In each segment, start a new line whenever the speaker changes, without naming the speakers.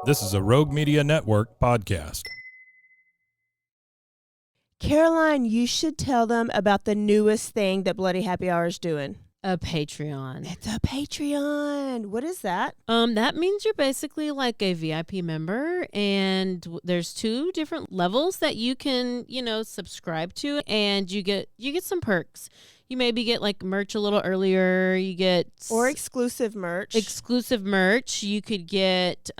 This is a Rogue Media Network podcast.
Caroline, you should tell them about the newest thing that Bloody Happy Hour is doing.
A Patreon.
It's a Patreon. What is that?
That means you're basically like a VIP member, and there's two different levels that you can, subscribe to, and you get some perks. You maybe get like merch a little earlier. You get
exclusive merch.
You could get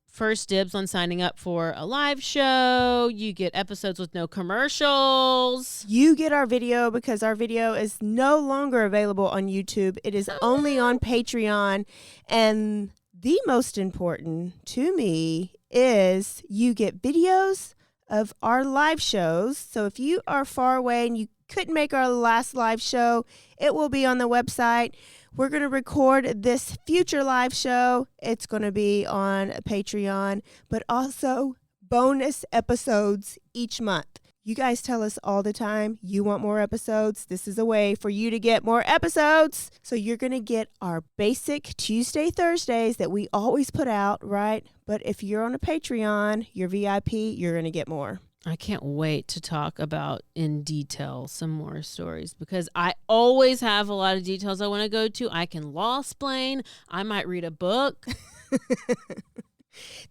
first dibs on signing up for a live show. You get episodes with no commercials.
You get our video because our video is no longer available on YouTube. It is only on Patreon. And the most important to me is you get videos of our live shows. So if you are far away and you couldn't make our last live show, it will be on the website. We're going to record this future live show. It's going to be on Patreon, but also bonus episodes each month. You guys tell us all the time you want more episodes. This is a way for you to get more episodes. So you're going to get our basic Tuesday, Thursdays that we always put out, right? But if you're on a Patreon, you're VIP, you're going to get more.
I can't wait to talk about in detail some more stories because I always have a lot of details I want to go to. I can law-splain. I might read a book.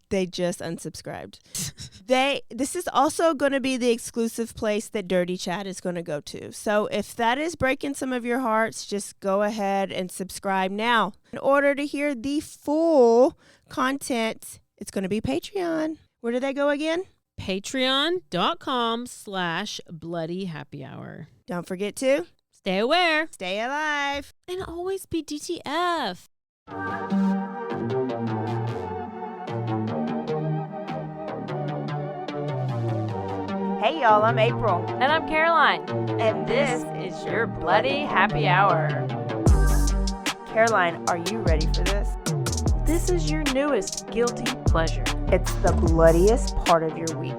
They just unsubscribed. This is also going to be the exclusive place that Dirty Chat is going to go to. So if that is breaking some of your hearts, just go ahead and subscribe now. In order to hear the full content, it's going to be Patreon. Where do they go again?
Patreon.com/BloodyHappyHour.
Don't forget to
stay aware,
stay alive,
and always be DTF.
Hey y'all, I'm April.
And I'm Caroline.
And this
is your Bloody Happy Hour.
Caroline, are you ready for this?
This is your newest guilty pleasure.
It's the bloodiest part of your week.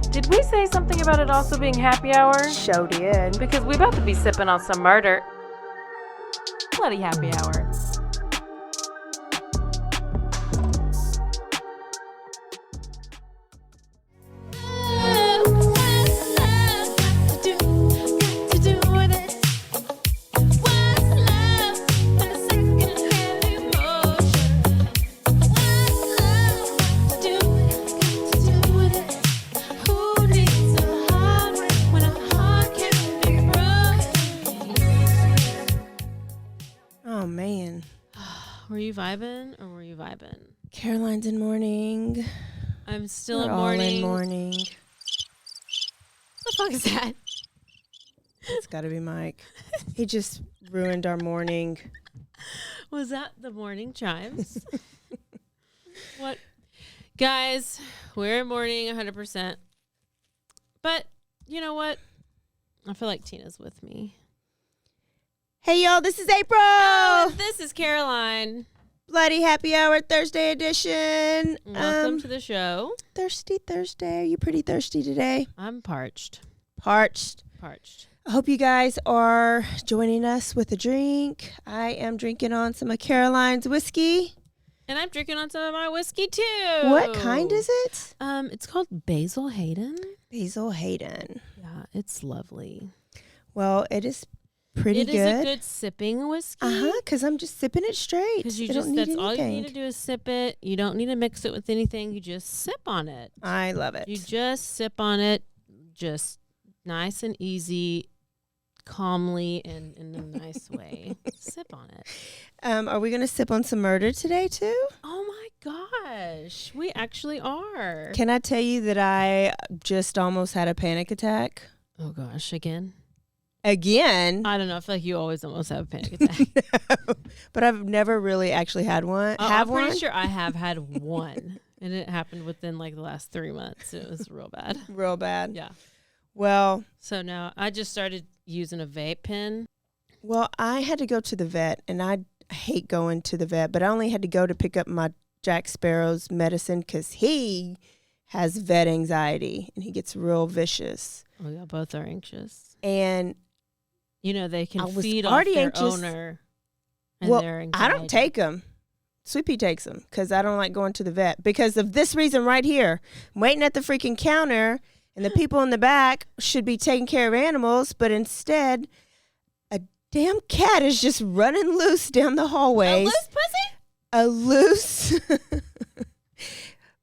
Did we say something about it also being happy hour?
Show did.
Because we about to be sipping on some murder. Bloody Happy Hour.
Were you vibing or were you vibing?
Caroline's in morning.
I'm still
We're
in morning.
all in morning.
What the fuck is that?
It's got to be Mike. He just ruined our morning.
Was that the morning chimes? What? Guys, we're in morning 100%. But you know what? I feel like Tina's with me.
Hey, y'all, this is April.
This is Caroline.
Bloody Happy Hour Thursday edition.
Welcome to the show.
Thirsty Thursday. Are you pretty thirsty today?
I'm parched.
Parched. I hope you guys are joining us with a drink. I am drinking on some of Caroline's whiskey.
And I'm drinking on some of my whiskey, too.
What kind is it?
It's called Basil Hayden.
Basil Hayden.
Yeah, it's lovely.
Well, it is pretty good.
It is a good sipping whiskey.
Because I'm just sipping it straight.
Because
that's
all you need to do is sip it. You don't need to mix it with anything. You just sip on it.
I love it.
You just sip on it, just nice and easy, calmly, and in a nice way. Sip on it.
Are we going to sip on some murder today, too?
Oh, my gosh. We actually are.
Can I tell you that I just almost had a panic attack?
Oh, gosh. Again?
I
don't know. I feel like you always almost have a panic attack.
No, but I've never really actually had one.
I'm pretty sure I have had one. And it happened within like the last 3 months. It was real bad.
Real bad?
Yeah.
Well.
So now I just started using a vape pen.
Well, I had to go to the vet, and I hate going to the vet, but I only had to go to pick up my Jack Sparrow's medicine because he has vet anxiety, and he gets real vicious.
Oh, yeah, both are anxious.
And
they can feed off their owner and their anxiety.
I don't take them. Sweet Pea takes them because I don't like going to the vet because of this reason right here. I'm waiting at the freaking counter, and the people in the back should be taking care of animals, but instead, a damn cat is just running loose down the hallways.
A loose pussy?
A loose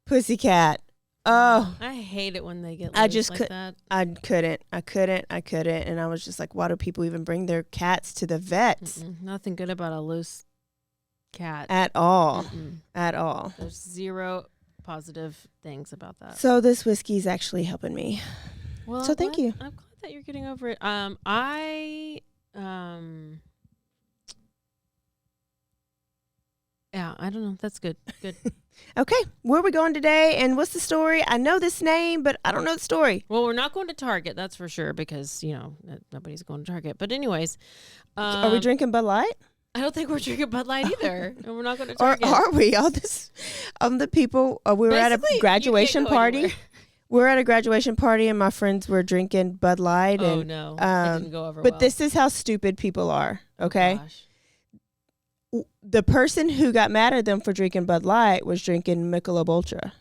pussy cat. Oh,
I hate it when they get loose
I just
like that.
I couldn't. And I was just like, why do people even bring their cats to the vets?
Nothing good about a loose cat.
At all.
Mm-mm.
At all.
There's zero positive things about that.
So this whiskey's actually helping me.
Well,
so thank you.
I'm glad that you're getting over it. Yeah, I don't know. That's good. Good.
Okay, where are we going today, and what's the story? I know this name, but I don't know the story.
Well, we're not going to Target, that's for sure, because, nobody's going to Target. But anyways.
Are we drinking Bud Light?
I don't think we're drinking Bud Light either. And we're not going to
Or
Target.
are we? All this, the people, we were at a
Basically,
graduation
you can't go
party.
anywhere.
We were at a graduation party, and my friends were drinking Bud Light.
Oh,
and,
no. It didn't go over
but
well.
this is how stupid people are, okay?
Gosh.
The person who got mad at them for drinking Bud Light was drinking Michelob Ultra.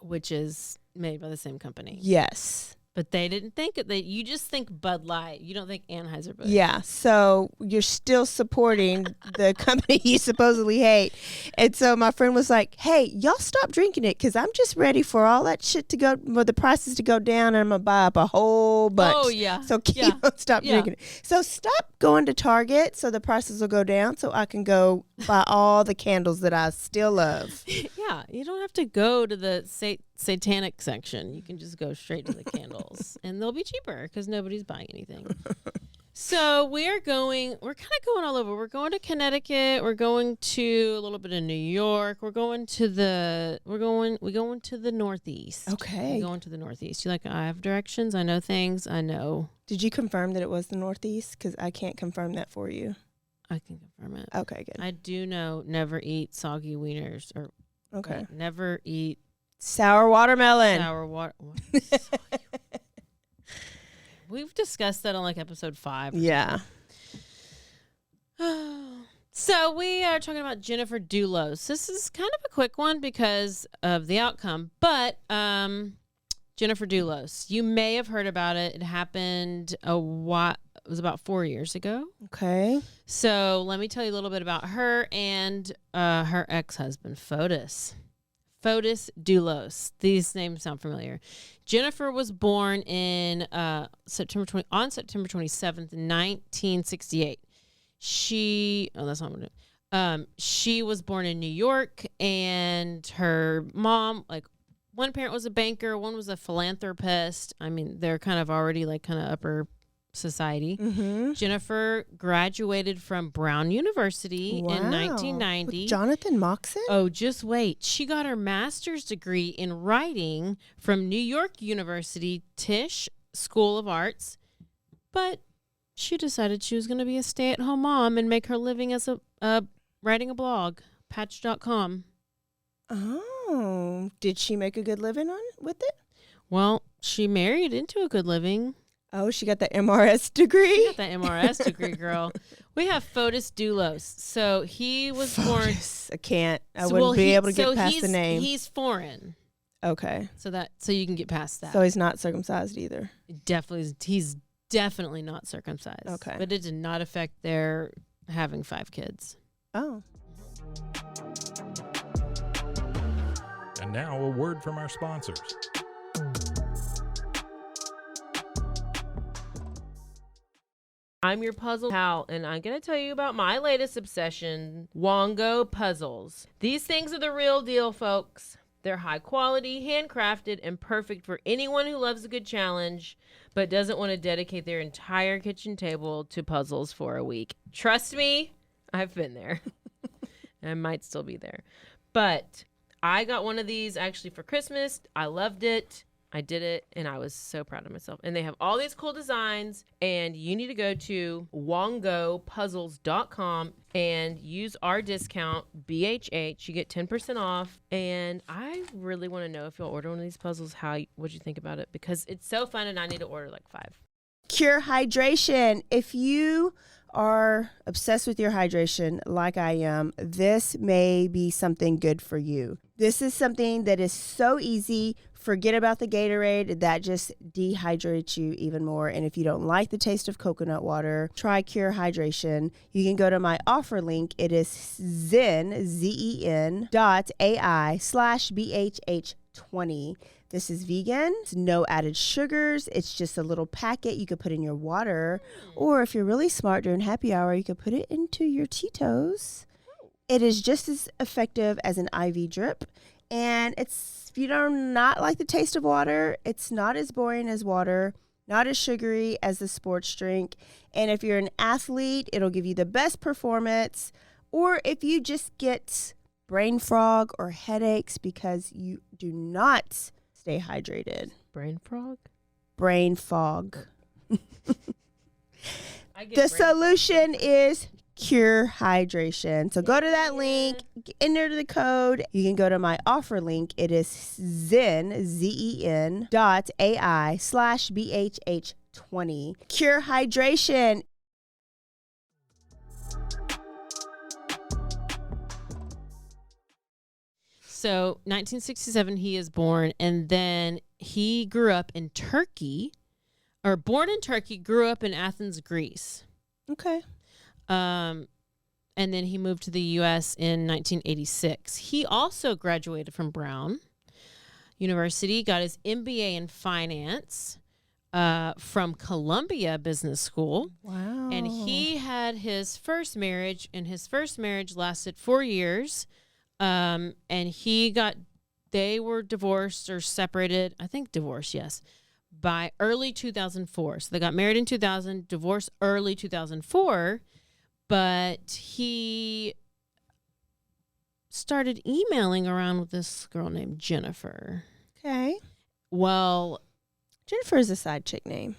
Which is made by the same company.
Yes.
But they didn't think it. You just think Bud Light. You don't think Anheuser-Busch.
Yeah. So you're still supporting the company you supposedly hate. And so my friend was like, hey, y'all stop drinking it because I'm just ready for all that shit to go, for the prices to go down, and I'm going to buy up a whole bunch.
Oh, yeah.
So
Yeah.
stop
Yeah.
drinking it. So stop going to Target so the prices will go down so I can go buy all the candles that I still love.
Yeah, you don't have to go to the satanic section. You can just go straight to the candles, and they'll be cheaper because nobody's buying anything. So we're kind of going all over. We're going to Connecticut. We're going to a little bit of New York. We're going to the Northeast.
Okay.
We're going to the Northeast. I have directions. I know things. I know.
Did you confirm that it was the Northeast? Because I can't confirm that for you.
I can confirm it.
Okay, good.
I do know never eat soggy wieners or
Okay.
never eat
Sour watermelon.
sour water. We've discussed that on episode 5.
Yeah.
So we are talking about Jennifer Dulos. This is kind of a quick one because of the outcome, but Jennifer Dulos, you may have heard about it. It happened it was about 4 years ago.
Okay.
So let me tell you a little bit about her and her ex-husband, Fotis Dulos. These names sound familiar. Jennifer was born in September 27th, 1968. She was born in New York, and her mom, one parent was a banker, one was a philanthropist. I mean, they're kind of already kind of upper society.
Mm-hmm.
Jennifer graduated from Brown University in 1990.
With Jonathan Moxon?
Oh, just wait. She got her master's degree in writing from New York University Tisch School of Arts, but she decided she was going to be a stay-at-home mom and make her living as writing a blog, patch.com.
Oh, did she make a good living with it?
Well, she married into a good living.
Oh, she got the MRS degree?
She got that MRS degree, girl. We have Fotis Dulos. So he was born.
I can't. I wouldn't be able to get past
he's,
the name.
He's foreign.
Okay.
So you can get past that.
So he's not circumcised either.
He's definitely not circumcised.
Okay.
But it did not affect their having 5 kids.
Oh.
And now a word from our sponsors.
I'm your puzzle pal, and I'm going to tell you about my latest obsession, Wongo puzzles. These things are the real deal, folks. They're high quality, handcrafted, and perfect for anyone who loves a good challenge, but doesn't want to dedicate their entire kitchen table to puzzles for a week. Trust me, I've been there. I might still be there. But I got one of these actually for Christmas. I loved it. I did it, and I was so proud of myself. And they have all these cool designs, and you need to go to wongopuzzles.com and use our discount, BHH. You get 10% off, and I really want to know if you'll order one of these puzzles, what you think about it, because it's so fun, and I need to order 5.
Cure hydration. If you are obsessed with your hydration like I am, this may be something good for you. This is something that is so easy. Forget about the Gatorade. That just dehydrates you even more. And if you don't like the taste of coconut water, try Cure Hydration. You can go to my offer link. It is zen.ai/BHH20. This is vegan. It's no added sugars. It's just a little packet you could put in your water. Or if you're really smart during happy hour, you could put it into your Tito's. It is just as effective as an IV drip. And if you do not like the taste of water, it's not as boring as water, not as sugary as the sports drink. And if you're an athlete, it'll give you the best performance. Or if you just get brain fog or headaches because you do not stay hydrated.
Brain frog?
Brain fog. The solution is Cure Hydration. So go to that link, enter the code. You can go to my offer link. It is zen.ai/BHH20. Cure Hydration.
So 1967, he is born, and then he grew up in Turkey, or born in Turkey, grew up in Athens, Greece.
Okay.
And then he moved to the U.S. in 1986. He also graduated from Brown University, got his MBA in finance from Columbia Business School.
Wow.
And he had his first marriage, and his first marriage lasted 4 years. And they were divorced or separated, I think divorced, yes, by early 2004. So they got married in 2000, divorced early 2004, but he started emailing around with this girl named Jennifer.
Okay.
Well,
Jennifer is a side chick name.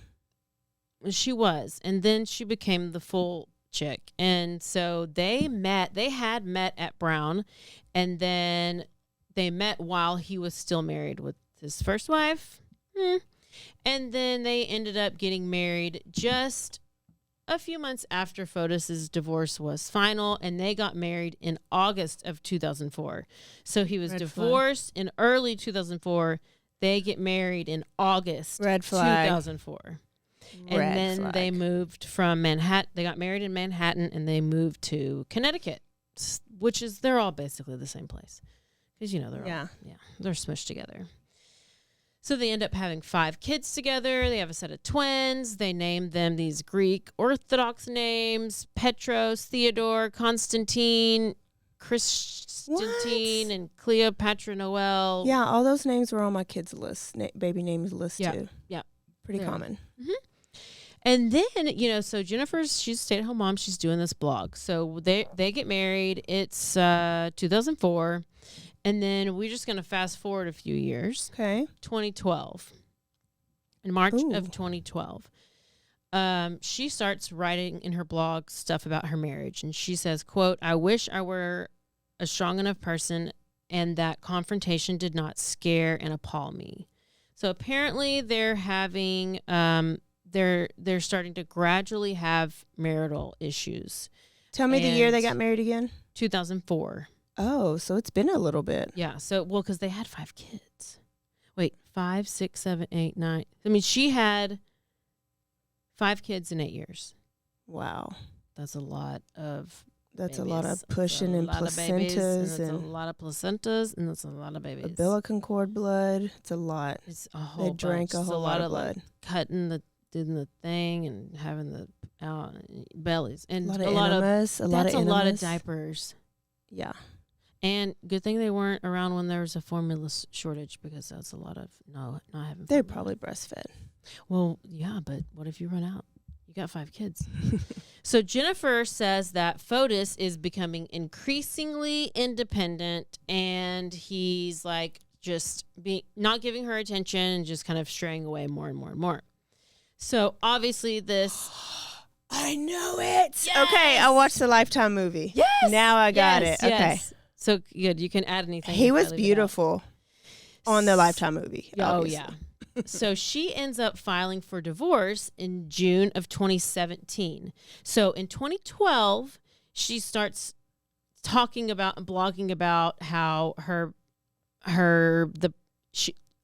she was, and then she became the full chick. And so they had met at Brown, and then they met while he was still married with his first wife. And then they ended up getting married just a few months after Fotis's divorce was final, and they got married in August of 2004. So he was divorced in early 2004. They get married in August 2004. And then they moved from Manhattan. They got married in Manhattan, and they moved to Connecticut, which is, they're all basically the same place. Because, they're smushed together. So they end up having 5 kids together. They have a set of twins. They named them these Greek Orthodox names: Petros, Theodore, Constantine, Christantine, and Cleopatra Noel.
Yeah, all those names were on my kids' list, baby names list too.
Yeah.
Pretty common.
Mm-hmm. And then, so Jennifer's, she's a stay-at-home mom. She's doing this blog. So they get married. It's 2004. And then we're just going to fast forward a few years.
Okay.
2012. In March of 2012. She starts writing in her blog stuff about her marriage. And she says, quote, "I wish I were a strong enough person and that confrontation did not scare and appall me." So apparently they're having, they're starting to gradually have marital issues.
Tell me the year they got married again.
2004.
Oh, so it's been a little bit.
Yeah. So, because they had 5 kids. Wait, 5, 6, 7, 8, 9. I mean, she had 5 kids in 8 years.
Wow.
That's a lot of
That's
babies.
a lot of pushing and placentas.
And that's a lot of placentas, and that's a lot of babies.
Umbilical cord blood. It's a lot.
It's a whole
They drank
bunch.
a whole lot of
like,
blood.
cutting doing the thing and having the bellies. And
a lot of
diapers.
Yeah.
And good thing they weren't around when there was a formula shortage, because that's a lot of not having.
They're
formula.
probably breastfed.
Well, yeah, but what if you run out? You got 5 kids. So Jennifer says that Fotis is becoming increasingly independent, and he's like just not giving her attention and just kind of straying away more and more and more. So obviously this.
I know it.
Yes!
Okay, I watched the Lifetime movie.
Yes.
Now I got it. Okay.
Yes. So good. You can add anything.
He was beautiful on the Lifetime movie.
Oh,
obviously.
yeah. So she ends up filing for divorce in June of 2017. So in 2012, she starts talking about and blogging about how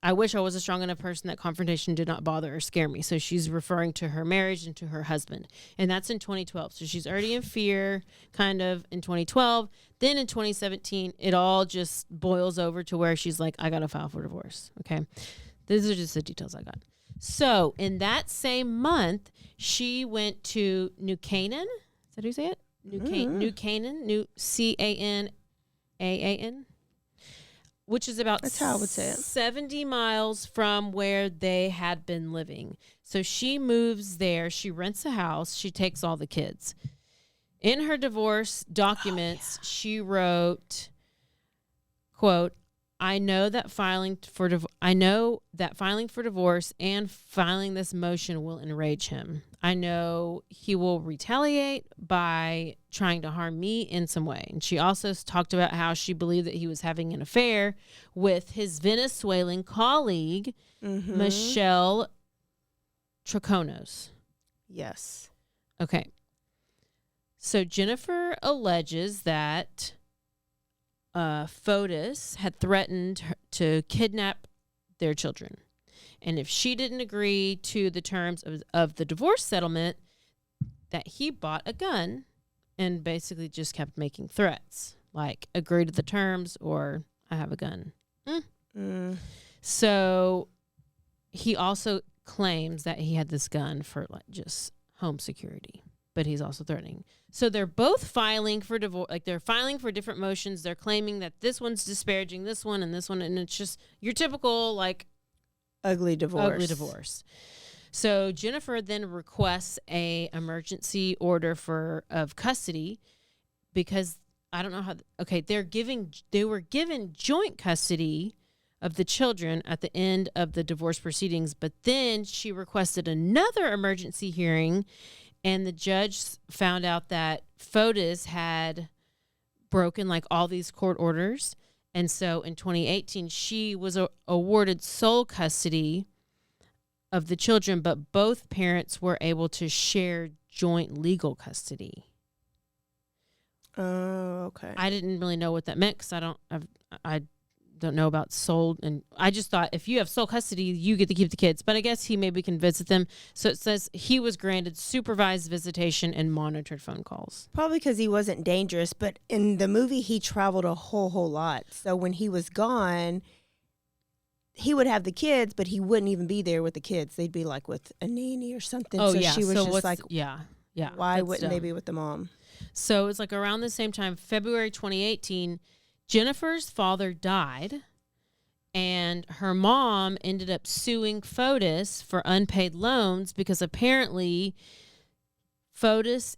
I wish I was a strong enough person that confrontation did not bother or scare me. So she's referring to her marriage and to her husband. And that's in 2012. So she's already in fear kind of in 2012. Then in 2017, it all just boils over to where she's like, I got to file for divorce. Okay. These are just the details I got. So in that same month, she went to New Canaan. Is that how you say it? New Canaan, Canaan, which is about
That's how I would say it.
70 miles from where they had been living. So she moves there. She rents a house. She takes all the kids. In her divorce documents, she wrote, quote, I know that filing for divorce and filing this motion will enrage him. I know he will retaliate by trying to harm me in some way. And she also talked about how she believed that he was having an affair with his Venezuelan colleague, Michelle Troconos.
Yes.
Okay. So Jennifer alleges that Fotis had threatened to kidnap their children. And if she didn't agree to the terms of the divorce settlement, that he bought a gun and basically just kept making threats, like agree to the terms or I have a gun. So he also claims that he had this gun for like just home security, but he's also threatening. So they're both filing for divorce. Like they're filing for different motions. They're claiming that this one's disparaging this one, and it's just your typical like
ugly divorce.
So Jennifer then requests a emergency order of custody because I don't know how. Okay, they were given joint custody of the children at the end of the divorce proceedings, but then she requested another emergency hearing, and the judge found out that Fotis had broken like all these court orders. And so in 2018, she was awarded sole custody of the children, but both parents were able to share joint legal custody.
Oh, okay.
I didn't really know what that meant because I don't know about sole, and I just thought if you have sole custody, you get to keep the kids. But I guess he maybe can visit them. So it says he was granted supervised visitation and monitored phone calls.
Probably because he wasn't dangerous, but in the movie, he traveled a whole lot. So when he was gone, he would have the kids, but he wouldn't even be there with the kids. They'd be like with a nanny or something.
Oh,
so
yeah.
she was just like,
yeah.
why wouldn't they be with the mom?
So it's like around the same time, February 2018, Jennifer's father died, and her mom ended up suing Fotis for unpaid loans because apparently Fotis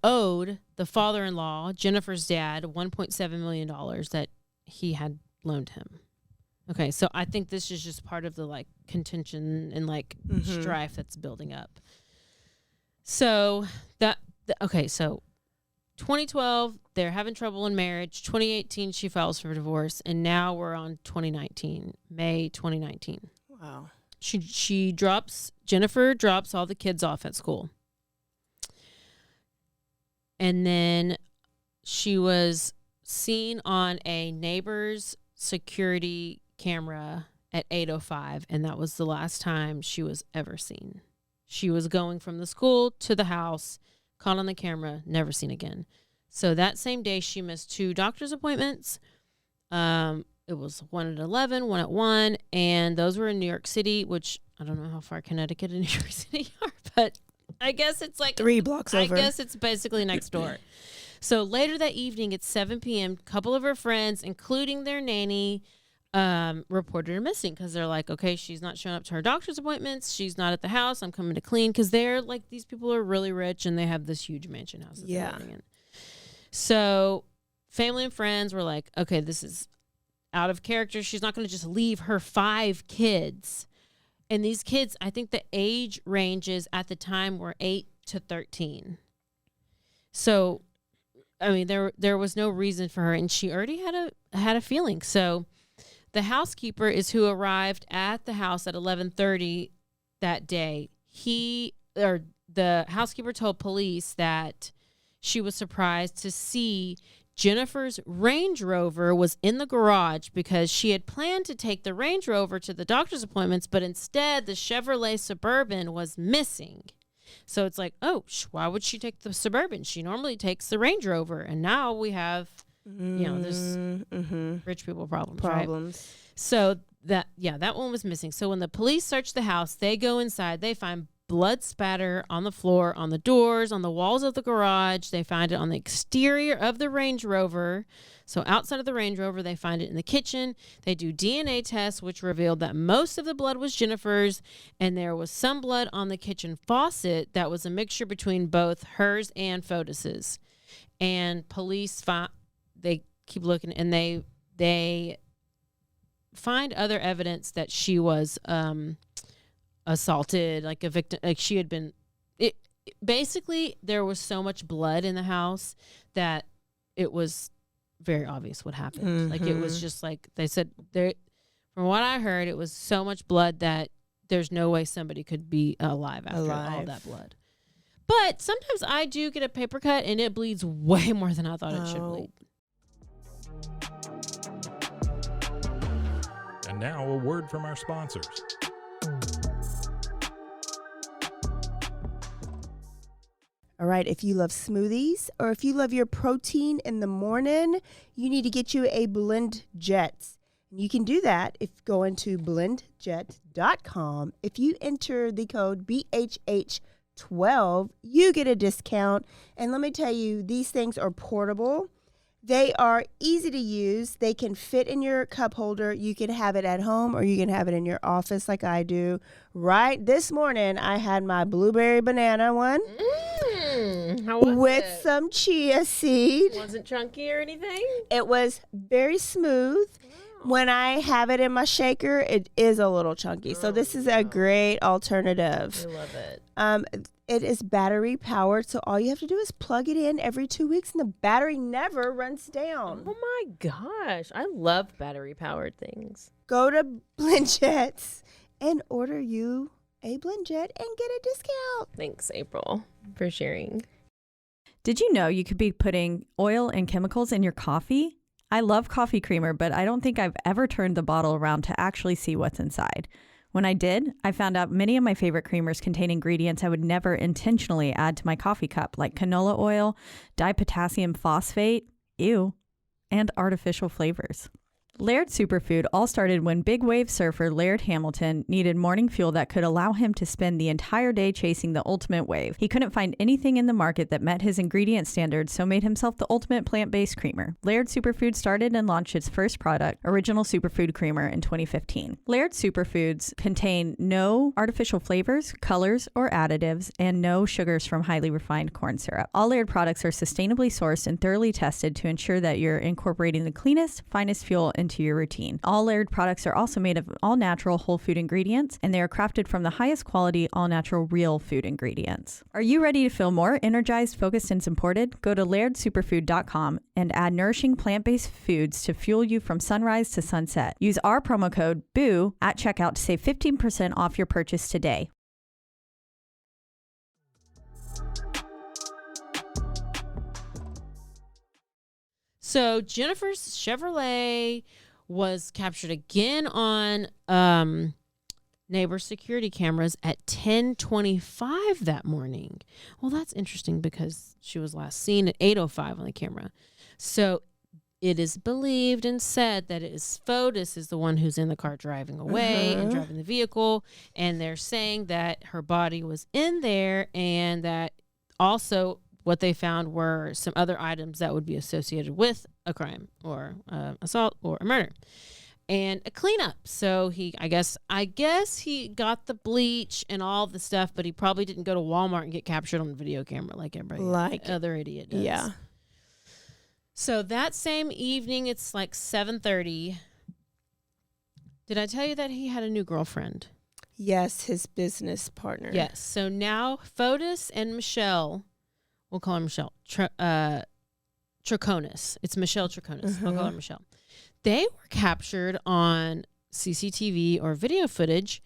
owed the father-in-law, Jennifer's dad, $1.7 million that he had loaned him. Okay, so I think this is just part of the like contention and like strife that's building up. So so 2012, they're having trouble in marriage. 2018, she files for divorce, and now we're on 2019, May 2019.
Wow.
Jennifer drops all the kids off at school. And then she was seen on a neighbor's security camera at 8:05, and that was the last time she was ever seen. She was going from the school to the house, caught on the camera, never seen again. So that same day, she missed 2 doctor's appointments. It was one at 11, one at 1, and those were in New York City, which I don't know how far Connecticut and New York City are, but I guess it's like
3 blocks over.
I guess it's basically next door. So later that evening at 7 p.m., a couple of her friends, including their nanny, reported her missing because they're like, okay, she's not showing up to her doctor's appointments. She's not at the house. I'm coming to clean because they're like, these people are really rich and they have this huge mansion house that they're living in. So family and friends were like, okay, this is out of character. She's not going to just leave her 5 kids. And these kids, I think the age ranges at the time were 8 to 13. So, I mean, there was no reason for her, and she already had a feeling. So The housekeeper is who arrived at the house at 11:30 that day. The housekeeper told police that she was surprised to see Jennifer's Range Rover was in the garage because she had planned to take the Range Rover to the doctor's appointments, but instead the Chevrolet Suburban was missing. So it's like, oh, why would she take the Suburban? She normally takes the Range Rover. And now we have, there's rich people problems. Right? So that one was missing. So when the police search the house, they go inside, they find blood spatter on the floor, on the doors, on the walls of the garage. They find it on the exterior of the Range Rover. So outside of the Range Rover, they find it in the kitchen. They do DNA tests, which revealed that most of the blood was Jennifer's, and there was some blood on the kitchen faucet that was a mixture between both hers and Fotis's. And police they keep looking, and they find other evidence that she was assaulted, like a victim, like she had been. Basically, there was so much blood in the house that it was very obvious what happened. Like, it was just like they said there. From what I heard, it was so much blood that there's no way somebody could be alive after all that blood. But sometimes I do get a paper cut and it bleeds way more than I thought it should bleed.
And now a word from our sponsors.
All right, if you love smoothies or if you love your protein in the morning, you need to get you a Blend Jet. You can do that if you go into blendjet.com. If you enter the code BHH12, you get a discount. And let me tell you, these things are portable. They are easy to use. They can fit in your cup holder. You can have it at home or you can have it in your office like I do. Right this morning, I had my blueberry banana one
How was
with
it?
some chia seed.
Wasn't chunky or anything?
It was very smooth. When I have it in my shaker, it is a little chunky. So this is a great alternative.
I love it.
It is battery powered, so all you have to do is plug it in every 2 weeks, and the battery never runs down.
Oh my gosh. I love battery powered things.
Go to BlendJet and order you a BlendJet and get a discount.
Thanks, April, for sharing.
Did you know you could be putting oil and chemicals in your coffee? I love coffee creamer, but I don't think I've ever turned the bottle around to actually see what's inside. When I did, I found out many of my favorite creamers contain ingredients I would never intentionally add to my coffee cup, like canola oil, dipotassium phosphate, and artificial flavors. Laird Superfood all started when big wave surfer Laird Hamilton needed morning fuel that could allow him to spend the entire day chasing the ultimate wave. He couldn't find anything in the market that met his ingredient standards, so made himself the ultimate plant-based creamer. Laird Superfood started and launched its first product, Original Superfood Creamer, in 2015. Laird Superfoods contain no artificial flavors, colors, or additives, and no sugars from highly refined corn syrup. All Laird products are sustainably sourced and thoroughly tested to ensure that you're incorporating the cleanest, finest fuel into your routine. All Laird products are also made of all-natural whole food ingredients, and they are crafted from the highest quality all-natural real food ingredients. Are you ready to feel more energized, focused, and supported? Go to lairdsuperfood.com and add nourishing plant-based foods to fuel you from sunrise to sunset. Use our promo code BOO at checkout to save 15% off your purchase today.
So Jennifer's Chevrolet was captured again on neighbor security cameras at 10:25 that morning. Well, that's interesting because she was last seen at 8:05 on the camera. So it is believed and said that it is Fotis is the one who's in the car driving away and driving the vehicle. And they're saying that her body was in there and that also what they found were some other items that would be associated with a crime or assault or a murder and a cleanup. So I guess he got the bleach and all the stuff, but he probably didn't go to Walmart and get captured on the video camera like everybody, other idiot does.
Yeah.
So that same evening, it's like 7:30. Did I tell you that he had a new girlfriend?
Yes, his business partner.
Yes. So now Fotis and Michelle, we'll call her Michelle, Troconis. It's Michelle Troconis. We'll call her Michelle. they were captured on CCTV or video footage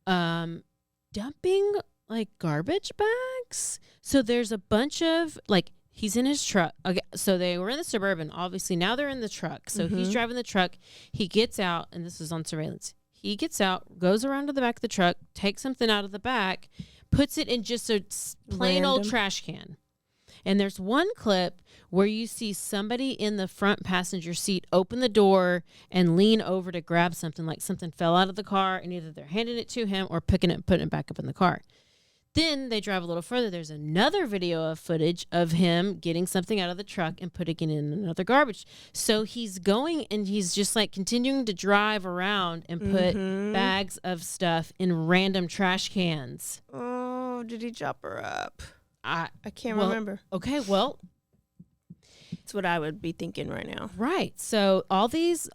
dumping like garbage bags. So there's a bunch of like, he's in his truck. Okay, so they were in the Suburban. Obviously, now they're in the truck. So he's driving the truck. He gets out, and this is on surveillance. He gets out, goes around to the back of the truck, takes something out of the back, puts it in just a plain old trash can. And there's one clip where you see somebody in the front passenger seat open the door and lean over to grab something, like something fell out of the car, and either they're handing it to him or picking it and putting it back up in the car. Then they drive a little further. There's another video of footage of him getting something out of the truck and putting it in another garbage. So he's going and he's just like continuing to drive around and put bags of stuff in random trash cans.
Oh, did he chop her up? I can't
well,
remember.
Okay, well,
That's what I would be thinking right now.
right. So all these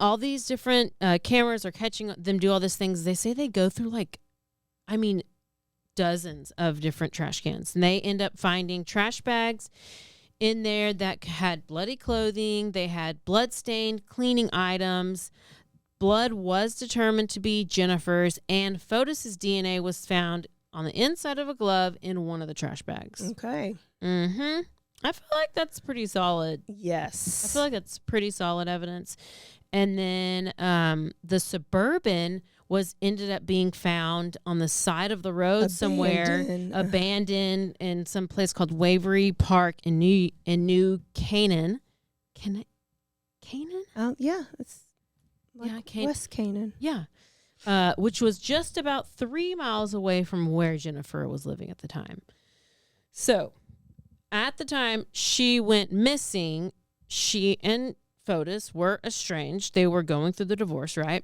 different cameras are catching them do all these things. They say they go through dozens of different trash cans, and they end up finding trash bags in there that had bloody clothing. They had blood-stained cleaning items. Blood was determined to be Jennifer's, and Fotis's DNA was found on the inside of a glove in one of the trash bags.
Okay.
I feel like that's pretty solid.
Yes.
I feel like that's pretty solid evidence. And then the Suburban ended up being found on the side of the road somewhere, abandoned in some place called Waverly Park in New Canaan. Canaan?
Oh, yeah. It's West Canaan.
Yeah. Which was just about 3 miles away from where Jennifer was living at the time. So, at the time she went missing, she and Fotis were estranged. They were going through the divorce, right?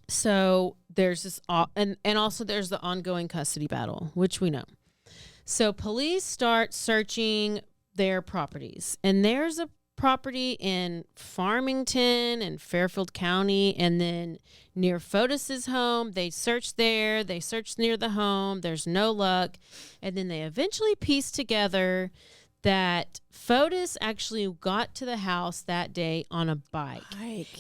So there's this, and also there's the ongoing custody battle, which we know. So police start searching their properties, and there's a property in Farmington and Fairfield County, and then near Fotis's home. They searched there. They searched near the home. There's no luck, and then they eventually pieced together that Fotis actually got to the house that day on a bike.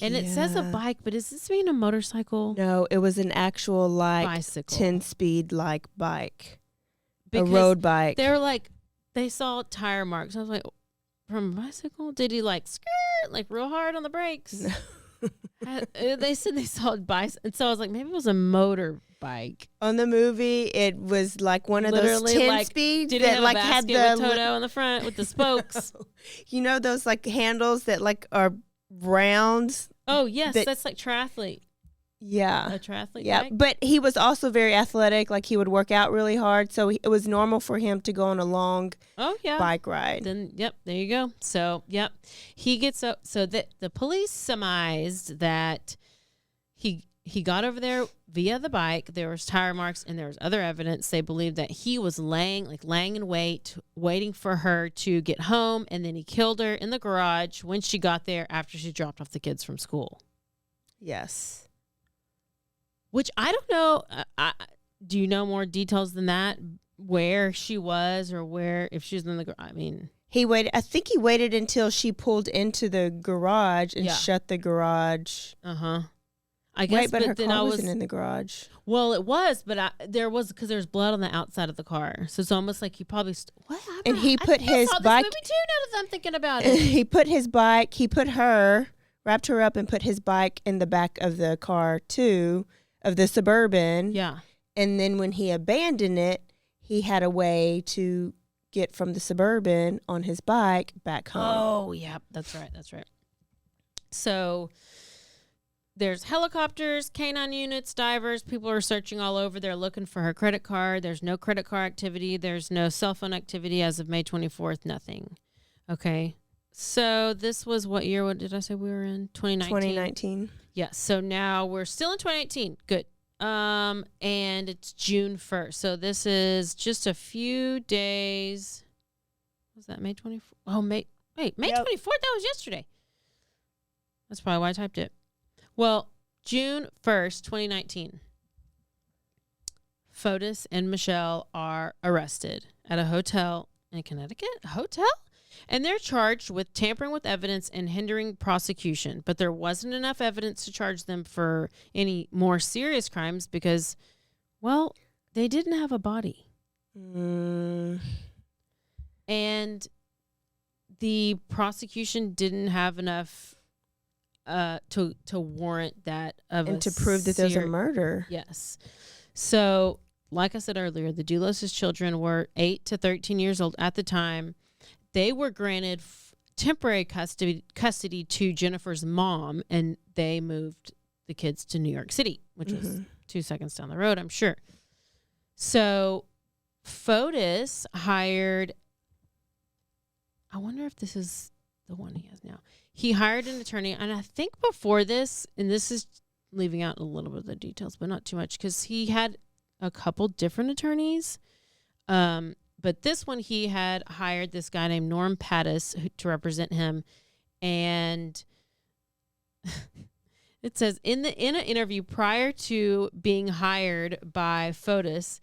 And it says a bike, but is this mean a motorcycle?
No, it was an actual
bicycle.
10-speed bike.
Because
a road bike.
They're like, they saw tire marks. I was like, from a bicycle? Did he skirt real hard on the brakes?
No.
They said they saw a bicycle. And so I was like, maybe it was a motorbike.
On the movie, it was like one of
Literally,
those 10-speed
did
that
it have a
had
basket
the
with Toto on the front with the spokes?
You know those handles that are round?
Oh, yes. That's like triathlete.
Yeah.
A triathlete
Yeah,
bike?
but he was also very athletic. He would work out really hard. So it was normal for him to go on a long bike ride.
Then, yep, there you go. So, yep. He gets up. So the police surmised that he got over there via the bike. There was tire marks and there was other evidence. They believed that he was laying in wait, waiting for her to get home. And then he killed her in the garage when she got there after she dropped off the kids from school.
Yes.
Which I don't know. Do you know more details than that? Where she was or if she was in the garage? I mean,
he waited. I think he waited until she pulled into the garage and shut the garage.
I guess.
Wait, but her
then
car wasn't in the garage.
Well, it was, but there was because there's blood on the outside of the car, so it's almost like he probably. What happened?
And he put his bike.
This movie too. Now that I'm thinking about it,
he put his bike. He put her, wrapped her up, and put his bike in the back of the car too. Of the Suburban.
Yeah.
And then when he abandoned it, he had a way to get from the Suburban on his bike back home.
Oh, yeah. That's right. So there's helicopters, canine units, divers. People are searching all over. They're looking for her credit card. There's no credit card activity. There's no cell phone activity as of May 24th. Nothing. Okay. So this was what year? What did I say we were in? 2019.
2019.
Yes. So now we're still in 2018. Good. And it's June 1st. So this is just a few days. Was that May 24th? Oh, May 24th? That was yesterday. That's probably why I typed it. Well, June 1st, 2019. Fotis and Michelle are arrested at a hotel in Connecticut. A hotel? And they're charged with tampering with evidence and hindering prosecution. But there wasn't enough evidence to charge them for any more serious crimes because, well, they didn't have a body. And the prosecution didn't have enough to warrant that of
And to prove that there's a murder.
Yes. So, like I said earlier, the Dulos' children were 8 to 13 years old at the time. They were granted temporary custody to Jennifer's mom, and they moved the kids to New York City, which was 2 seconds down the road, I'm sure. So, Fotis hired, I wonder if this is the one he has now. He hired an attorney, and I think before this, and this is leaving out a little bit of the details, but not too much, because he had a couple different attorneys. But this one, he had hired this guy named Norm Pattis to represent him. And it says, in an interview prior to being hired by Fotis,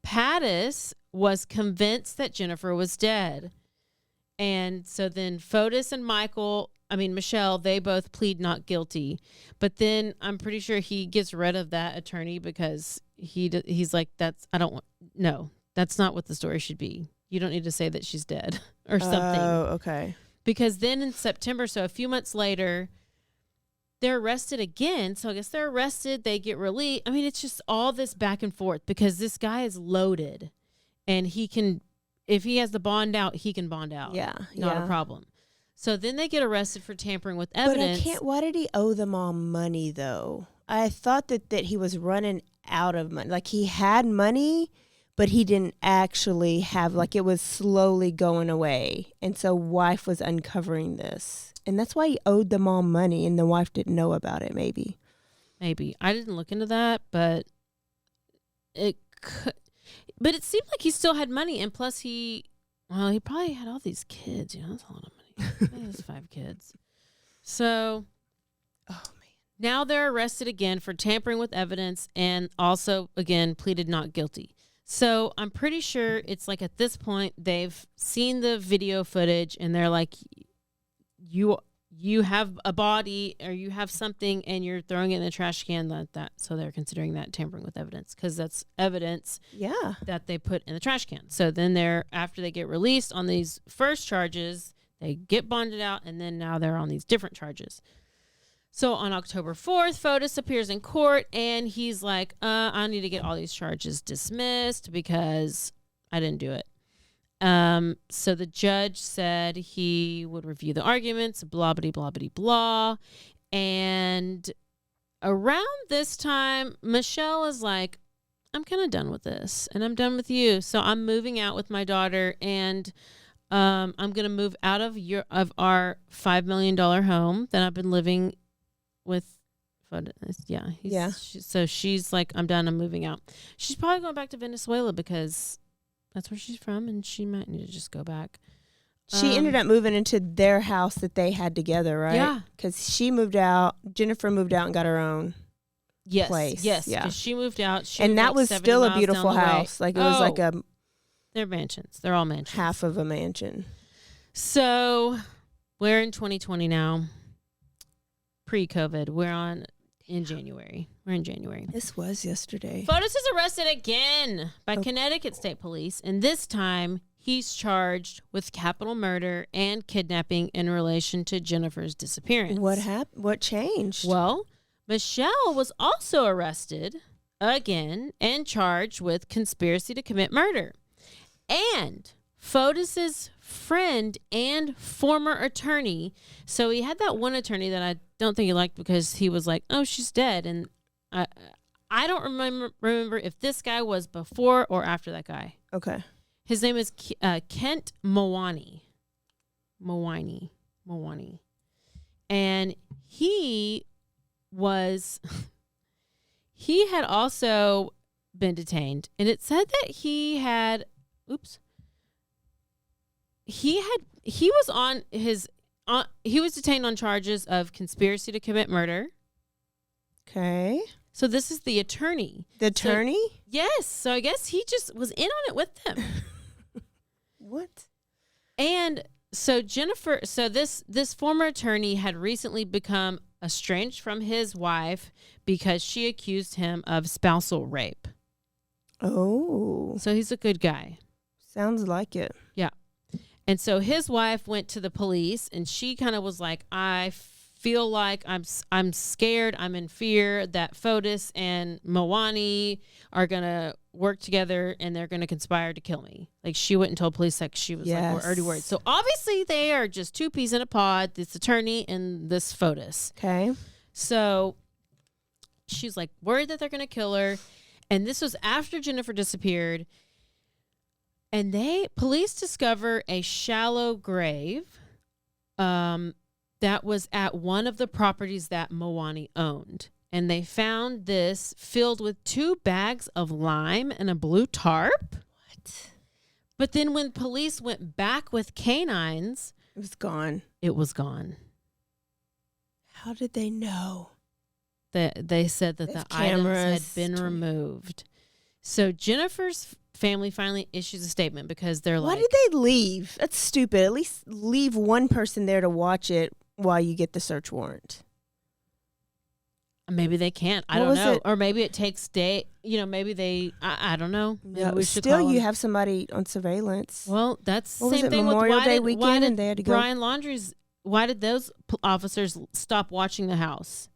Pattis was convinced that Jennifer was dead. And so then Fotis and Michelle, they both plead not guilty. But then I'm pretty sure he gets rid of that attorney because he's like, that's not what the story should be. You don't need to say that she's dead or something.
Oh, okay.
Because then in September, so a few months later, they're arrested again. So I guess they're arrested. They get released. I mean, it's just all this back and forth because this guy is loaded and he can, if he has the bond out, he can bond out.
Yeah.
Not a problem. So then they get arrested for tampering with evidence.
But why did he owe them all money, though? I thought that he was running out of money. Like, he had money, but he didn't actually have, like, it was slowly going away. And so wife was uncovering this. And that's why he owed them all money, and the wife didn't know about it, maybe.
Maybe. I didn't look into that, but it could. But it seemed like he still had money, and plus he probably had all these kids. You know, that's a lot of money. He has 5 kids. So,
oh man.
Now they're arrested again for tampering with evidence and also, again, pleaded not guilty. So I'm pretty sure it's like at this point they've seen the video footage and they're like, you have a body or you have something and you're throwing it in the trash can. So they're considering that tampering with evidence because that's evidence that they put in the trash can. So then after they get released on these first charges, they get bonded out, and then now they're on these different charges. So on October 4th, Fotis appears in court, and he's like, I need to get all these charges dismissed because I didn't do it. So the judge said he would review the arguments, blah, blah, blah, blah, blah. And around this time, Michelle is like, I'm kind of done with this, and I'm done with you. So I'm moving out with my daughter, and I'm going to move out of our $5 million home that I've been living with. So she's like, I'm done. I'm moving out. She's probably going back to Venezuela because that's where she's from, and she might need to just go back.
She ended up moving into their house that they had together, right? Yeah. Because Jennifer moved out and got her own place.
Yes. Because she moved out.
And that was still a beautiful house. Like, it was like
they're mansions. They're all mansions.
Half of a mansion.
So we're in 2020 now. Pre-COVID. We're in January.
This was yesterday.
Fotis is arrested again by Connecticut State Police, and this time he's charged with capital murder and kidnapping in relation to Jennifer's disappearance.
What happened? What changed?
Well, Michelle was also arrested again and charged with conspiracy to commit murder. And Fotis's friend and former attorney, so he had that one attorney that I don't think he liked because he was like, oh, she's dead. And I don't remember if this guy was before or after that guy.
Okay.
His name is Kent Mawani. And he had also been detained. And it said that he was detained on charges of conspiracy to commit murder.
Okay.
So this is the attorney.
The attorney?
So, yes. So I guess he just was in on it with them.
What?
And So Jennifer, this former attorney had recently become estranged from his wife because she accused him of spousal rape.
Oh.
So he's a good guy.
Sounds like it.
Yeah. And so his wife went to the police, and she kind of was like, I feel like I'm scared, I'm in fear that Fotis and Mawani are going to work together and they're going to conspire to kill me. Like, she went and told police, like, she was like, we're already worried. So obviously they are just two peas in a pod, this attorney and this Fotis.
Okay.
So she's like worried that they're going to kill her. And this was after Jennifer disappeared. And police discover a shallow grave that was at one of the properties that Mawani owned. And they found this filled with 2 bags of lime and a blue tarp.
What?
But then when police went back with canines,
It was gone.
it was gone.
How did they know?
They said that
There's
the items had
cameras.
been removed. So Jennifer's family finally issues a statement because they're
Why
like,
did they leave? That's stupid. At least leave one person there to watch it while you get the search warrant.
maybe they can't. I
What
don't
was
know.
it?
Or maybe it takes maybe they, I don't know. Maybe
No,
we should
still,
call
you
them.
have somebody on surveillance.
Well, that's the
What was
same
it,
thing
Memorial
with
Day
why
weekend,
did
and they had to go?
Brian Laundrie's, why did those officers stop watching the house?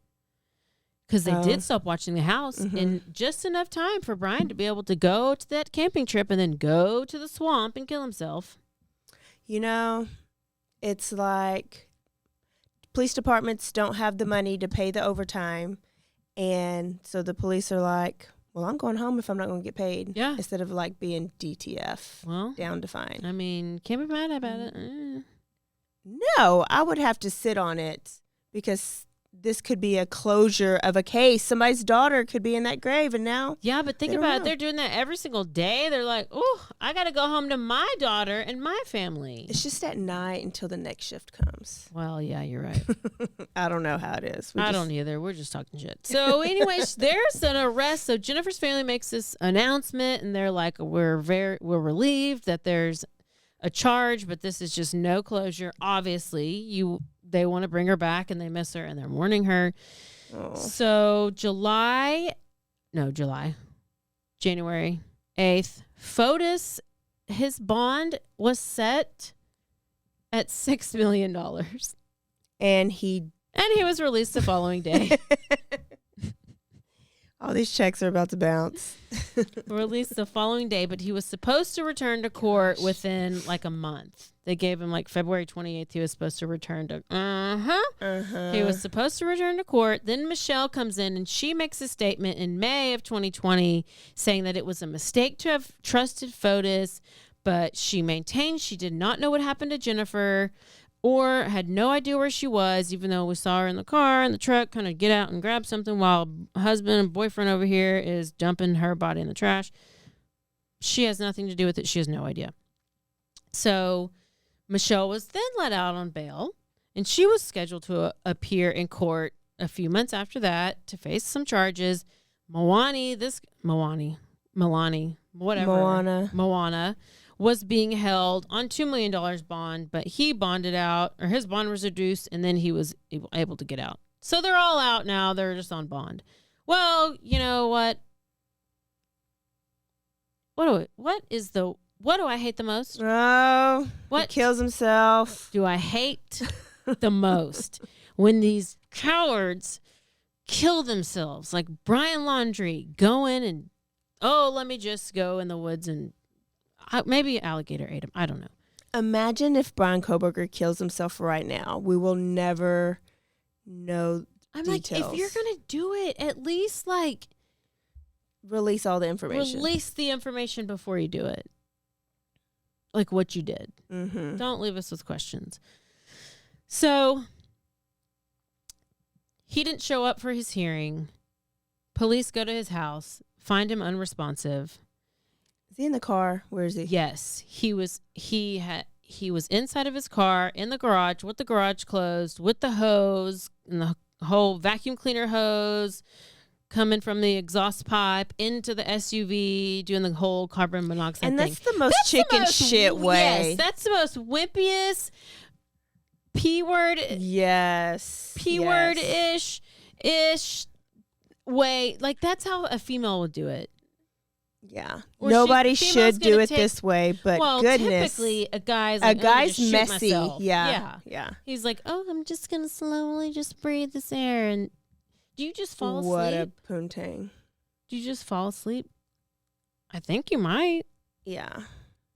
Because they
Oh.
did stop watching the house
Mhm.
in just enough time for Brian to be able to go to that camping trip and then go to the swamp and kill himself.
You know, it's like police departments don't have the money to pay the overtime. And so the police are like, well, I'm going home if I'm not going to get paid.
Yeah.
Instead of like being DTF,
Well,
down to fine.
I mean, can't be mad about it.
No, I would have to sit on it because this could be a closure of a case. Somebody's daughter could be in that grave, and now
Yeah, but think
They don't
about it.
know.
They're doing that every single day. They're like, oh, I got to go home to my daughter and my family.
it's just at night until the next shift comes.
Well, yeah, you're right.
I don't know how it is.
I don't either. We're just talking shit. So, anyways, there's an arrest. So Jennifer's family makes this announcement, and they're like, we're relieved that there's a charge, but this is just no closure. Obviously, they want to bring her back, and they miss her, and they're mourning her.
Oh.
So January 8th, Fotis, his bond was set at $6 million.
And he
And he was released the following day.
all these checks are about to bounce.
Released the following day, but he was supposed to return to court within like a month. They gave him like February 28th. He was supposed to return to. He was supposed to return to court. Then Michelle comes in and she makes a statement in May of 2020 saying that it was a mistake to have trusted Fotis, but she maintained she did not know what happened to Jennifer or had no idea where she was, even though we saw her in the car, in the truck, kind of get out and grab something while husband and boyfriend over here is dumping her body in the trash. She has nothing to do with it. She has no idea. So Michelle was then let out on bail, and she was scheduled to appear in court a few months after that to face some charges. Moana was being held on $2 million bond, but he bonded out, or his bond was reduced, and then he was able to get out. So they're all out now. They're just on bond. Well, you know what? What do I hate the most?
Oh,
What
he kills himself.
do I hate the most? When these cowards kill themselves, like Brian Laundrie, go in and, let me just go in the woods and maybe alligator ate him. I don't know.
Imagine if Brian Koberger kills himself right now. We will never know
I'm
details.
like, if you're going to do it, at least like
Release all the information.
release the information before you do it. Like what you did.
Mm-hmm.
Don't leave us with questions. So he didn't show up for his hearing. Police go to his house, find him unresponsive.
Is he in the car? Where is he?
Yes, he was inside of his car in the garage with the garage closed, with the hose and the whole vacuum cleaner hose, coming from the exhaust pipe into the SUV, doing the whole carbon monoxide
And
thing.
that's the most chicken shit way.
Yes, that's the most wimpiest P-word.
Yes.
P-word-ish way. Like, that's how a female would do it.
Yeah.
Or
Nobody
female's
should do
gonna
it
take-
this way, but
well,
goodness.
typically a guy's like,
a guy's
shoot
messy.
myself.
Yeah.
He's like, oh, I'm just gonna slowly just breathe this air, and do you just fall asleep?
What a poontang.
Do you just fall asleep? I think you might.
Yeah.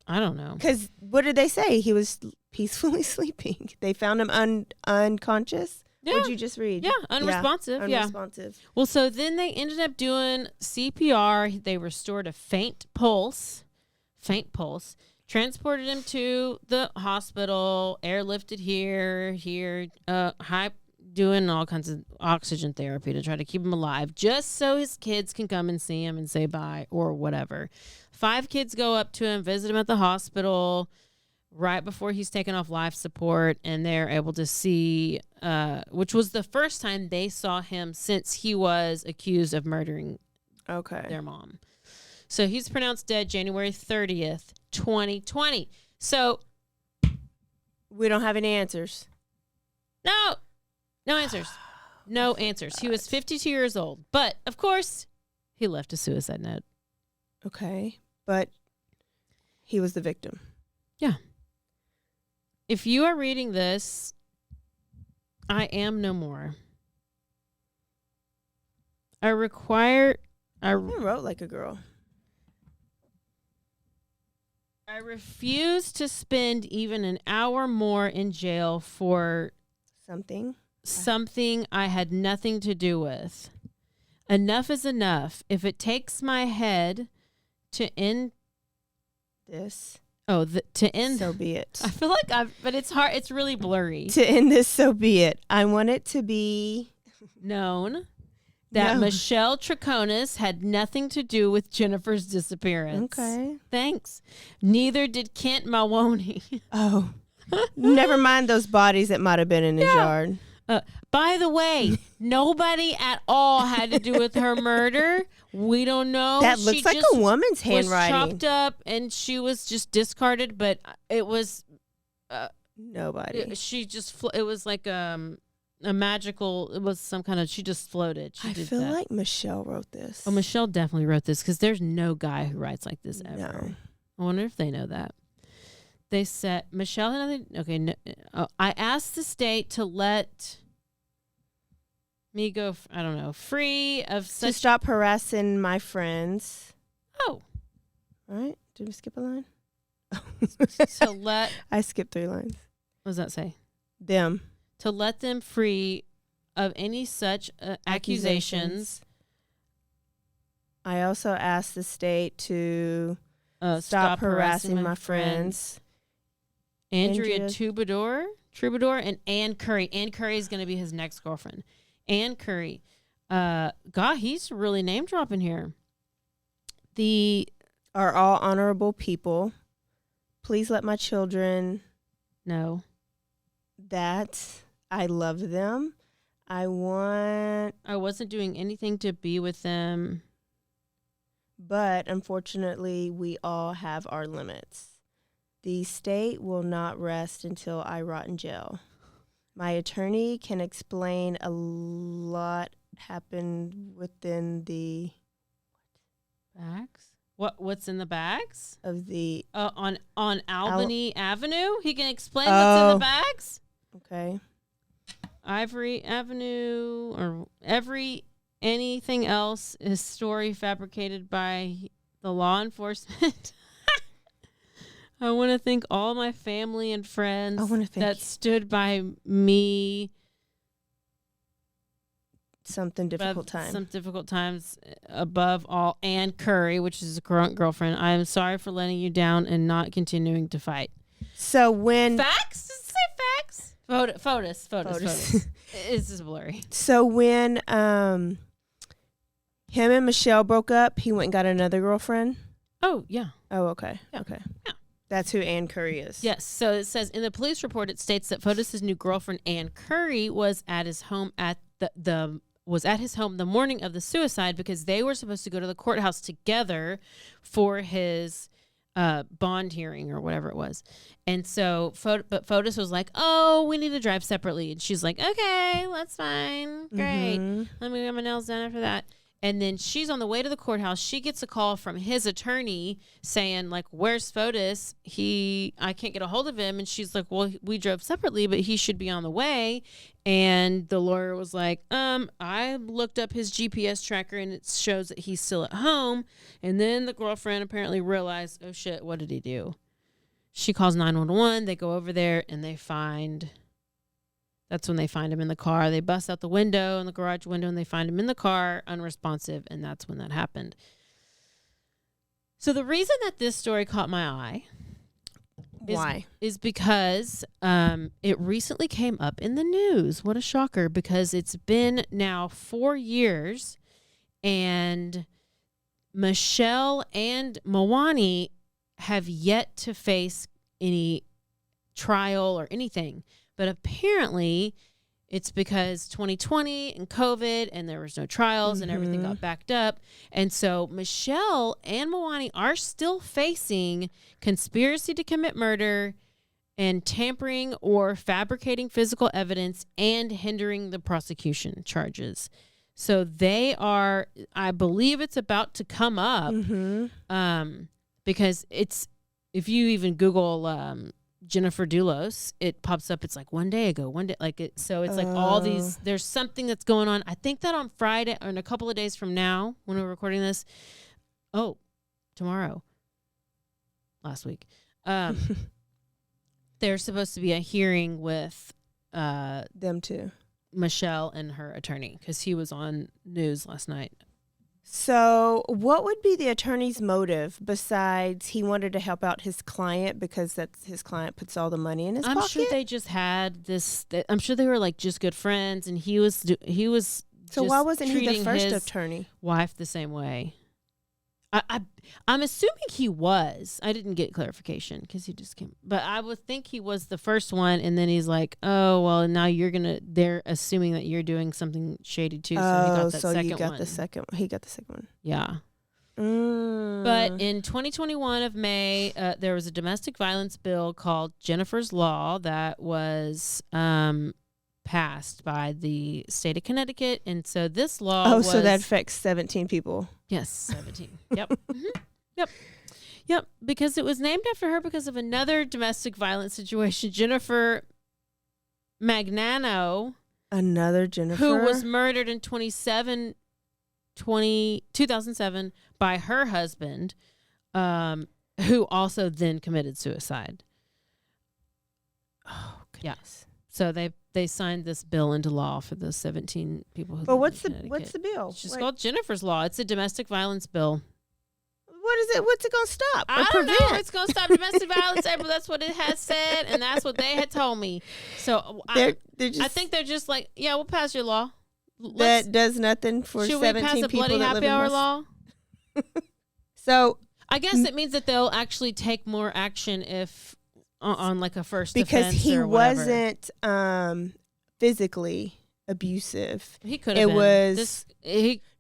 I don't know.
Because what did they say? He was peacefully sleeping. They found him unconscious.
Yeah.
What'd you just read?
Yeah, unresponsive. Yeah.
Unresponsive.
Well, so then they ended up doing CPR. They restored a faint pulse, transported him to the hospital, airlifted here, doing all kinds of oxygen therapy to try to keep him alive, just so his kids can come and see him and say bye or whatever. 5 kids go up to him, visit him at the hospital right before he's taken off life support, and they're able to see, which was the first time they saw him since he was accused of murdering their mom. So he's pronounced dead January 30th, 2020. So
we don't have any answers.
No answers. No answers. He was 52 years old, but of course he left a suicide note.
Okay. But he was the victim.
Yeah. If you are reading this, I am no more. I wrote
like a girl.
I refuse to spend even an hour more in jail for something I had nothing to do with. Enough is enough. If it takes my head to end
this,
to end,
so be it.
I feel like but it's hard. It's really blurry.
To end this, so be it. I want it to be
known that Michelle Troconis had nothing to do with Jennifer's disappearance.
Okay.
Thanks. Neither did Kent Maloney.
Oh. Never mind those bodies that might have been in his yard.
By the way, nobody at all had to do with her murder. We don't know.
That looks like a woman's handwriting.
Was chopped up and she was just discarded, but it was
nobody.
She just it was like a magical. It was some kind of. She just floated.
I feel like Michelle wrote this.
Oh, Michelle definitely wrote this because there's no guy who writes like this ever.
No.
I wonder if they know that. They said Michelle had nothing. Okay, no, I asked the state to let me go. I don't know, free of such.
To stop harassing my friends.
Oh,
all right. Did we skip a line?
To let.
I skipped 3 lines.
What does that say?
Them.
To let them free of any such accusations.
I also asked the state to stop harassing my friends.
Andrea Troubadour and Ann Curry. Ann Curry is going to be his next girlfriend. Ann Curry. God, he's really name dropping here.
Are all honorable people. Please let my children
know
that I love them. I
wasn't doing anything to be with them.
But unfortunately, we all have our limits. The state will not rest until I rot in jail. My attorney can explain a lot happened within the
bags. What's in the bags
of the
on Albany Avenue? He can explain what's in the bags.
Okay.
Ivory Avenue or anything else is story fabricated by the law enforcement. I want to thank all my family and friends that stood by me. Some difficult times. Above all, Ann Curry, which is a current girlfriend. I am sorry for letting you down and not continuing to fight.
So when
facts? Does it say facts? Fotis. This is blurry.
So when him and Michelle broke up, he went and got another girlfriend.
Oh yeah.
Oh okay.
Yeah.
Okay.
Yeah.
That's who Ann Curry is.
Yes. So it says in the police report, it states that Fotis' new girlfriend Ann Curry was at his home at the was at his home the morning of the suicide because they were supposed to go to the courthouse together for his bond hearing or whatever it was. And so, but Fotis was like, oh, we need to drive separately. And she's like, okay, that's fine. Great. Let me get my nails done after that. And then she's on the way to the courthouse. She gets a call from his attorney saying, like, where's Fotis? I can't get a hold of him. And she's like, well, we drove separately, but he should be on the way. And the lawyer was like, I looked up his GPS tracker and it shows that he's still at home. And then the girlfriend apparently realized, oh shit, what did he do? She calls 911. They go over there and that's when they find him in the car. They bust out the window, in the garage window, and they find him in the car, unresponsive, and that's when that happened. So the reason that this story caught my eye is because it recently came up in the news. What a shocker, because it's been now 4 years, and Michelle and Mwani have yet to face any trial or anything. But apparently it's because 2020 and COVID and there was no trials and everything got backed up. And so Michelle and Mwani are still facing conspiracy to commit murder and tampering or fabricating physical evidence and hindering the prosecution charges. So they are, I believe it's about to come up because if you even Google Jennifer Dulos, it pops up. It's like one day ago, so it's like all these, there's something that's going on. I think that on Friday or in a couple of days from now when we're recording this, tomorrow, last week, there's supposed to be a hearing with
them too,
Michelle and her attorney, because he was on news last night.
So what would be the attorney's motive besides he wanted to help out his client because that's his client puts all the money in his pocket?
I'm sure they just had this. I'm sure they were like just good friends, and he was.
So why wasn't he the first
his
attorney?
Wife the same way. I'm assuming he was. I didn't get clarification because he just came. But I would think he was the first one, and then he's like, "Oh, well, now they're assuming that you're doing something shady too." So he got that second one.
He got the second one.
Yeah. But in 2021 of May, there was a domestic violence bill called Jennifer's Law that was passed by the state of Connecticut, and so this law
so that affects 17 people.
Yes, 17. Yep. Yep. Because it was named after her because of another domestic violence situation. Jennifer Magnano.
Another Jennifer.
Who was murdered in 2007 by her husband, who also then committed suicide.
Oh, goodness.
Yeah. So they signed this bill into law for those 17 people who.
But what's the bill?
It's just called Jennifer's Law. It's a domestic violence bill.
What is it? What's it gonna stop?
I don't know. It's gonna stop domestic violence, April. That's what it has said, and that's what they had told me. So I think they're just like, yeah, we'll pass your law.
That does nothing for 17 people.
Should we pass a Bloody Happy Hour law?
So
I guess it means that they'll actually take more action if on like a first
because
offense
he
or whatever.
wasn't physically abusive.
He could have.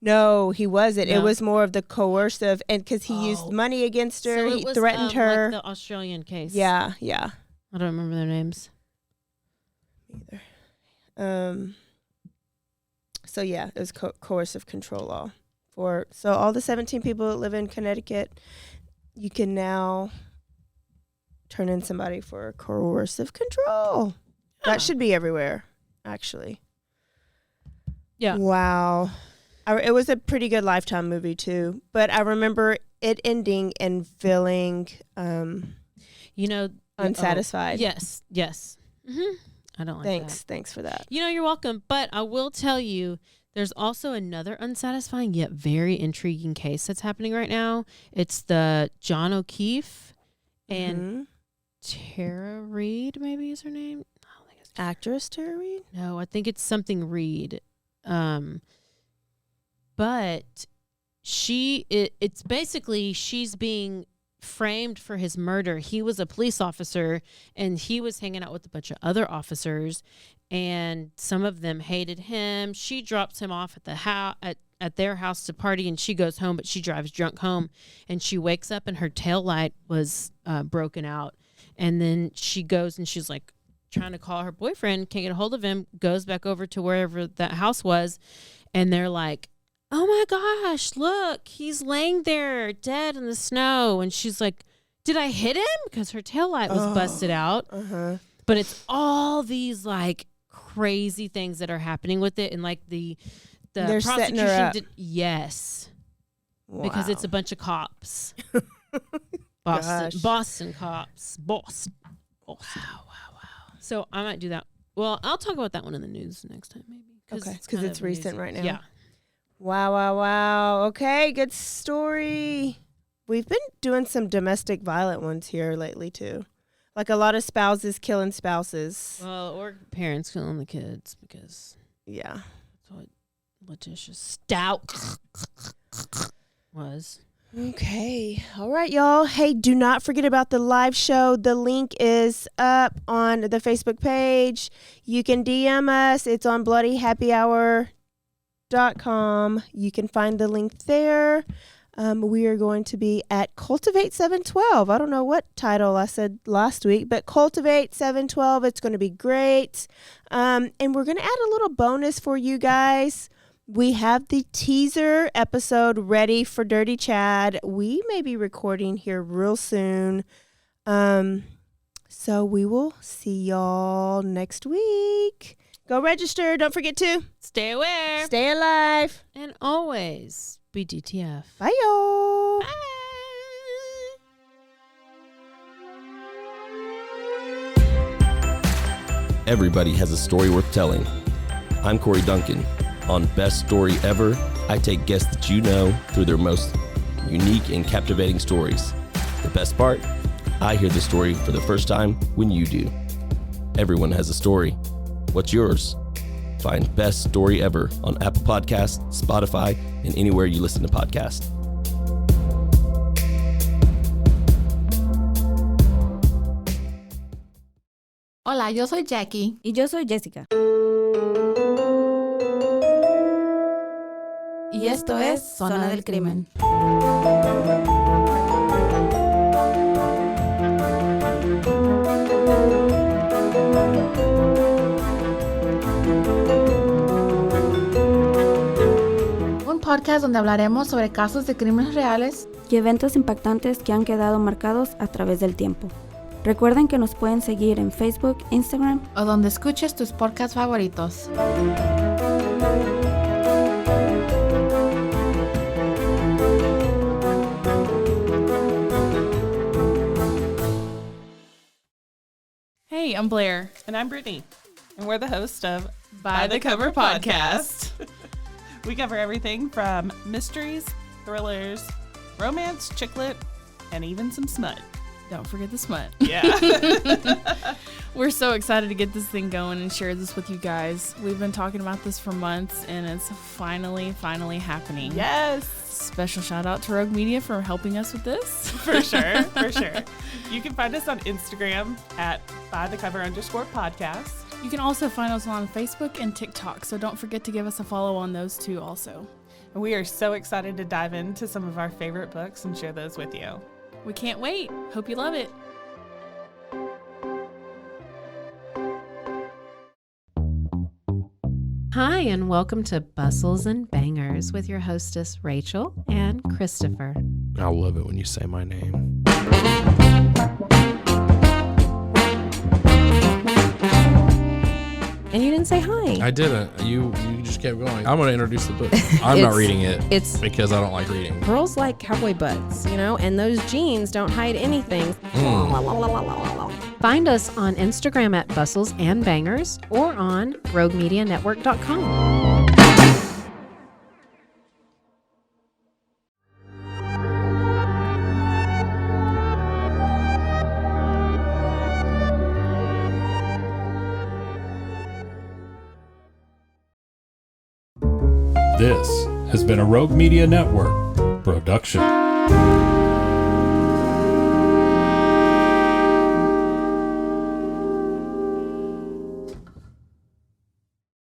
No, he wasn't.
No.
It was more of the coercive, and because he used money against her,
So
he threatened her.
Like the Australian case.
Yeah.
I don't remember their names.
Either. So yeah, it was coercive control law so all the 17 people that live in Connecticut, you can now turn in somebody for coercive control.
Yeah.
That should be everywhere, actually.
Yeah.
Wow. It was a pretty good Lifetime movie too, but I remember it ending and feeling, unsatisfied.
Yes. Mm-hmm. I don't like that.
Thanks for that.
You're welcome. But I will tell you, there's also another unsatisfying yet very intriguing case that's happening right now. It's the John O'Keefe and Tara Reid, maybe is her name. I don't think it's
Actress Tara Reid?
No, I think it's something Reid. But it's basically she's being framed for his murder. He was a police officer and he was hanging out with a bunch of other officers, and some of them hated him. She drops him off at the house at their house to party, and she goes home, but she drives drunk home, and she wakes up and her tail light was broken out. And then she goes and she's like trying to call her boyfriend, can't get a hold of him, goes back over to wherever that house was, and they're like, oh my gosh, look, he's laying there dead in the snow. And she's like, did I hit him? Because her taillight was busted out. But it's all these like crazy things that are happening with it. And like the
They're setting her
prosecution
up.
did, yes. Because it's a bunch of cops.
Gosh.
Boston cops. Boston. Wow. So I might do that. Well, I'll talk about that one in the news next time, maybe.
Okay, because it's recent right now.
Yeah.
Wow. Okay, good story. We've been doing some domestic violent ones here lately, too. Like a lot of spouses killing spouses.
Well, or parents killing the kids because
Yeah.
that's what Letitia Stout was.
Okay. All right, y'all. Hey, do not forget about the live show. The link is up on the Facebook page. You can DM us. It's on BloodyHappyHour.com. You can find the link there. We are going to be at Cultivate 712. I don't know what title I said last week, but Cultivate 712. It's going to be great. And we're going to add a little bonus for you guys. We have the teaser episode ready for Dirty Chad. We may be recording here real soon. So we will see y'all next week. Go register. Don't forget to
Stay aware.
stay alive.
And always be DTF.
Bye, y'all.
Bye.
Everybody has a story worth telling. I'm Corey Duncan. On Best Story Ever, I take guests that you know through their most unique and captivating stories. The best part? I hear the story for the first time when you do. Everyone has a story. What's yours? Find Best Story Ever on Apple Podcasts, Spotify, and anywhere you listen to podcasts.
Hola, yo soy Jackie.
Y yo soy Jessica.
Y esto es Zona del Crimen. Un podcast donde hablaremos sobre casos de crímenes reales
y eventos impactantes que han quedado marcados a través del tiempo. Recuerden que nos pueden seguir en Facebook, Instagram
o donde escuches tus podcasts favoritos.
Hey, I'm Blair.
And I'm Brittany. And we're the host of
By the Cover Podcast.
We cover everything from mysteries, thrillers, romance, chick lit, and even some smut.
Don't forget the smut.
Yeah.
We're so excited to get this thing going and share this with you guys. We've been talking about this for months, and it's finally happening.
Yes.
Special shout out to Rogue Media for helping us with this.
For sure. You can find us on Instagram at bythecover_podcast.
You can also find us on Facebook and TikTok, so don't forget to give us a follow on those two also.
And we are so excited to dive into some of our favorite books and share those with you.
We can't wait. Hope you love it.
Hi, and welcome to Bustles and Bangers with your hostess, Rachel and Christopher.
I love it when you say my name.
And you didn't say hi.
I didn't. You just kept going. I'm going to introduce the book. I'm not reading it.
It's
because I don't like reading.
Girls like cowboy butts, and those jeans don't hide anything.
Find us on Instagram at Bustles and Bangers or on RogueMediaNetwork.com.
This has been a Rogue Media Network production.